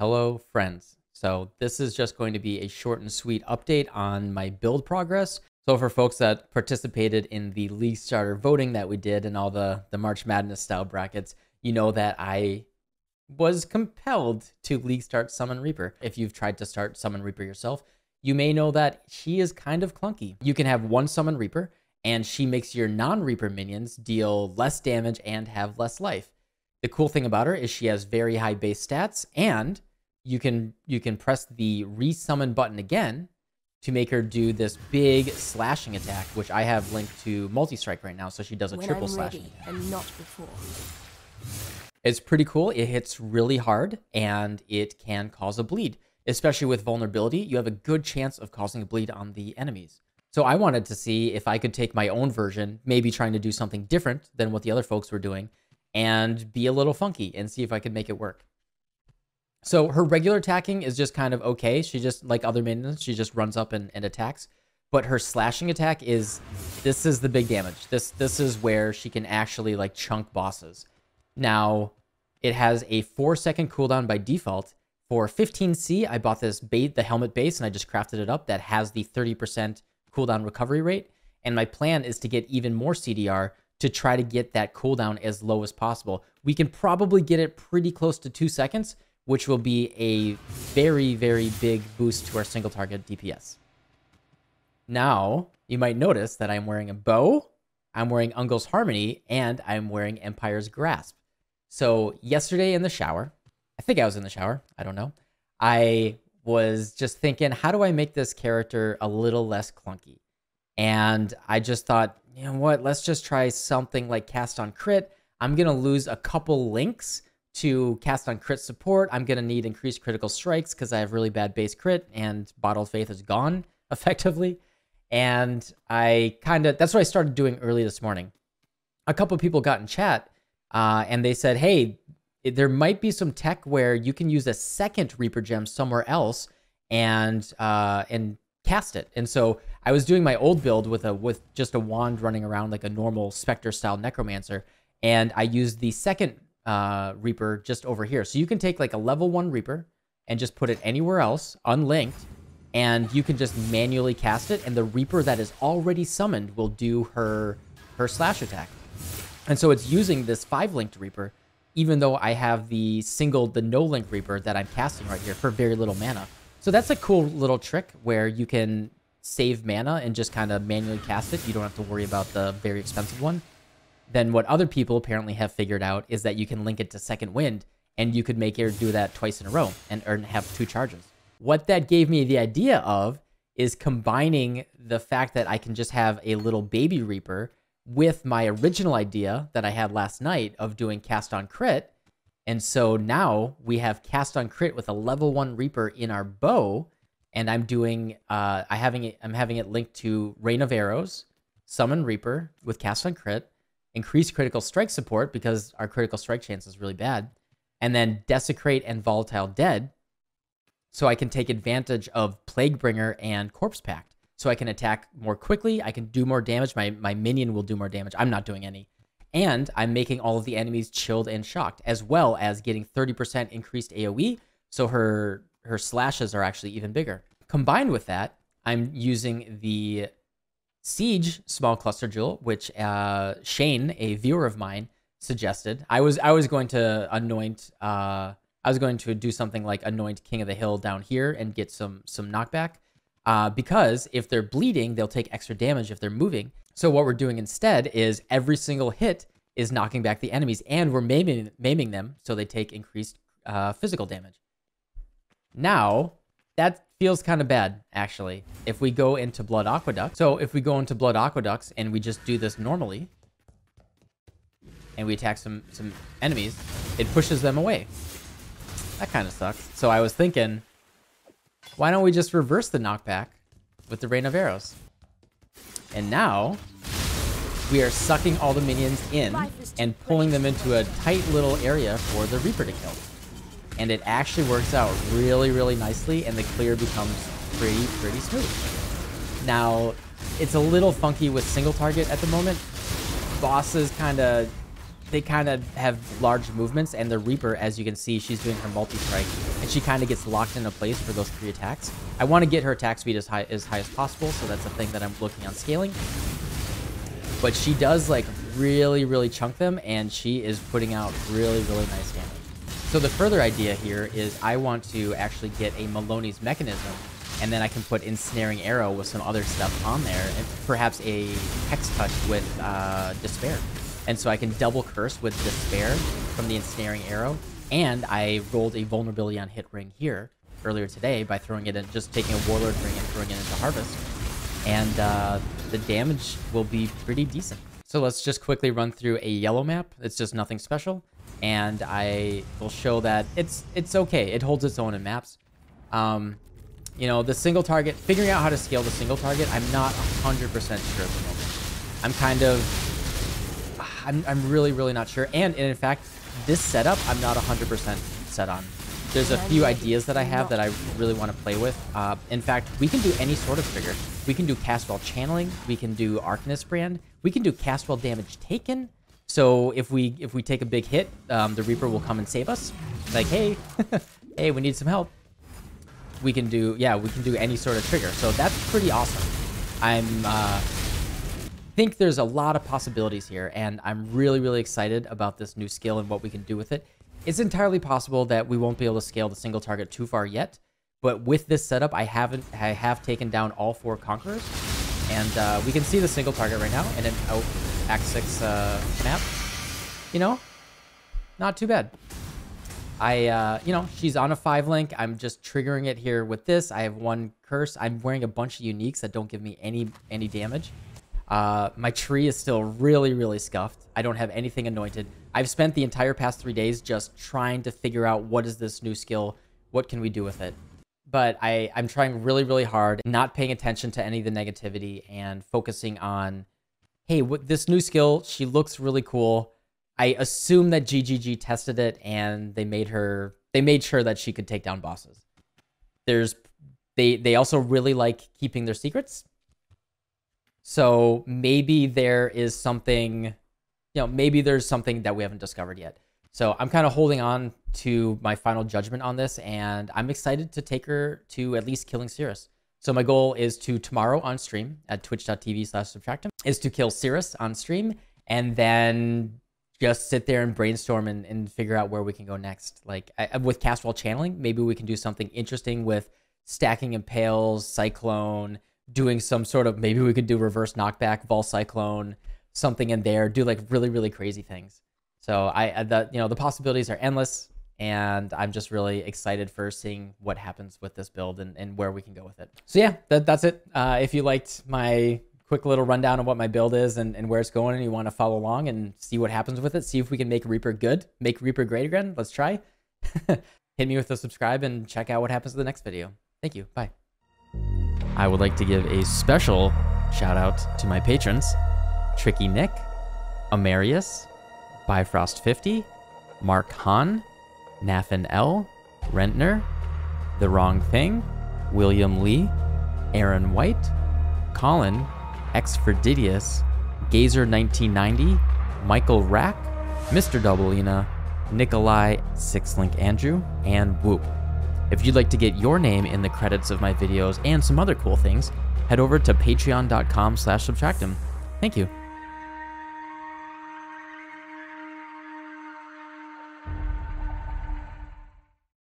Hello, friends. So this is just going to be a short and sweet update on my build progress. So for folks that participated in the League Starter voting that we did and all the March Madness style brackets, you know that I was compelled to League Start Summon Reaper. If you've tried to start Summon Reaper yourself, you may know that she is kind of clunky. You can have one Summon Reaper, and she makes your non-Reaper minions deal less damage and have less life. The cool thing about her is she has very high base stats, and you can press the resummon button again to make her do this big slashing attack, which I have linked to multi-strike right now, so she does a triple slashing attack. And not before. It's pretty cool. It hits really hard, and it can cause a bleed. Especially with vulnerability, you have a good chance of causing a bleed on the enemies. So I wanted to see if I could take my own version, maybe trying to do something different than what the other folks were doing, and be a little funky and see if I could make it work. So her regular attacking is just kind of okay. She just, like other minions, she just runs up and attacks. But her slashing attack this is the big damage. This is where she can actually like chunk bosses. Now, it has a 4-second cooldown by default. For 15C, I bought this the helmet base, and I just crafted it up that has the 30% cooldown recovery rate. And my plan is to get even more CDR to try to get that cooldown as low as possible. We can probably get it pretty close to 2 seconds, which will be a very, very big boost to our single target DPS. Now, you might notice that I'm wearing a bow, I'm wearing Ungol's Harmony, and I'm wearing Empire's Grasp. So yesterday in the shower, I think I was in the shower, I don't know, I was just thinking, how do I make this character a little less clunky? And I just thought, you know what, let's just try something like Cast on Crit. I'm going to lose a couple links to Cast on Crit support. I'm going to need increased critical strikes because I have really bad base crit, and Bottled Faith is gone, effectively. And that's what I started doing early this morning. A couple people got in chat, and they said, hey, there might be some tech where you can use a second Reaper gem somewhere else and cast it. And so I was doing my old build with just a wand running around like a normal Spectre-style Necromancer, and I used the second Reaper just over here. So you can take like a level 1 Reaper and just put it anywhere else, unlinked, and you can just manually cast it, and the Reaper that is already summoned will do her slash attack. And so it's using this 5-linked Reaper, even though I have the no-link Reaper that I'm casting right here for very little mana. So that's a cool little trick where you can save mana and just kind of manually cast it. You don't have to worry about the very expensive one. Then what other people apparently have figured out is that you can link it to Second Wind, and you could make her do that twice in a row and have 2 charges. What that gave me the idea of is combining the fact that I can just have a little baby Reaper with my original idea that I had last night of doing Cast on Crit. And so now we have Cast on Crit with a level 1 Reaper in our bow, and I'm doing I'm having it linked to Rain of Arrows, Summon Reaper with Cast on Crit, increase critical strike support because our critical strike chance is really bad, and then Desecrate and Volatile Dead, so I can take advantage of Plaguebringer and Corpse Pact. So I can attack more quickly, I can do more damage, my minion will do more damage, I'm not doing any. And I'm making all of the enemies chilled and shocked, as well as getting 30% increased AoE, so her slashes are actually even bigger. Combined with that, I'm using the Siege Small Cluster Jewel, which Shane, a viewer of mine, suggested. I was going to anoint. I was going to do something like anoint King of the Hill down here and get some knockback, because if they're bleeding, they'll take extra damage if they're moving. So what we're doing instead is every single hit is knocking back the enemies, and we're maiming them so they take increased physical damage. Now, that feels kind of bad, actually. If we go into Blood Aqueduct, and we just do this normally, and we attack some enemies, it pushes them away. That kind of sucks. So I was thinking, why don't we just reverse the knockback with the Rain of Arrows? And now, we are sucking all the minions in and pulling them into a tight little area for the Reaper to kill. And it actually works out really, really nicely, and the clear becomes pretty smooth. Now, it's a little funky with single target at the moment. Bosses kind of they kind of have large movements, and the Reaper, as you can see, she's doing her multi-strike, and she kind of gets locked into place for those 3 attacks. I want to get her attack speed as high as possible, so that's a thing that I'm looking on scaling. But she does like really chunk them, and she is putting out really nice damage. So the further idea here is I want to actually get a Maloney's Mechanism, and then I can put Ensnaring Arrow with some other stuff on there, and perhaps a Hex Touch with Despair. And so I can double curse with Despair from the Ensnaring Arrow, and I rolled a vulnerability on Hit Ring here earlier today by throwing it in, just taking a Warlord Ring and throwing it into Harvest. And the damage will be pretty decent. So let's just quickly run through a yellow map. It's just nothing special. And I will show that it's okay. It holds its own in maps. You know, the single target, figuring out how to scale the single target, I'm not 100% sure at the moment. I'm kind of, I'm really not sure. And in fact, this setup, I'm not 100% set on. There's a few ideas that I have that I really want to play with. In fact, we can do any sort of trigger. We can do cast while channeling. We can do Arcanist Brand. We can do cast while damage taken. So if we take a big hit, the Reaper will come and save us. Like, hey, hey, we need some help. We can do, yeah, we can do any sort of trigger. So that's pretty awesome. Think there's a lot of possibilities here, and I'm really excited about this new skill and what we can do with it. It's entirely possible that we won't be able to scale the single target too far yet, but with this setup, I have taken down all 4 Conquerors, and we can see the single target right now in an out Act 6 map. You know, not too bad. You know, she's on a 5-link. I'm just triggering it here with this. I have 1 curse. I'm wearing a bunch of uniques that don't give me any damage. My tree is still really scuffed. I don't have anything anointed. I've spent the entire past 3 days just trying to figure out what is this new skill, what can we do with it. But I'm trying really hard, not paying attention to any of the negativity and focusing on, hey, this new skill, she looks really cool. I assume that GGG tested it and they made sure that she could take down bosses. They also really like keeping their secrets. So maybe there is something, you know, maybe there's something that we haven't discovered yet. So I'm kind of holding on to my final judgment on this, and I'm excited to take her to at least killing Cirrus. So my goal is to tomorrow on stream at twitch.tv/subtractem is to kill Cirrus on stream, and then just sit there and brainstorm and figure out where we can go next. Like with cast while channeling, maybe we can do something interesting with stacking impales, Cyclone, doing some sort of, maybe we could do reverse knockback, Vol Cyclone, something in there, do like really crazy things. So you know, the possibilities are endless, and I'm just really excited for seeing what happens with this build and where we can go with it. So yeah, that's it. If you liked my quick little rundown of what my build is and where it's going, and you want to follow along and see what happens with it, see if we can make Reaper good, make Reaper great again, let's try. Hit me with a subscribe and check out what happens in the next video. Thank you. Bye. I would like to give a special shout out to my patrons: Tricky Nick, Amarius, Bifrost50, Mark Hahn, Nafin L, Rentner, The Wrong Thing, William Lee, Aaron White, Colin, Xferdidius, Gazer1990, Michael Rack, Mr. Doubleina, Nikolai, Sixlink Andrew, and Whoop. If you'd like to get your name in the credits of my videos and some other cool things, head over to patreon.com/subtractem. Thank you.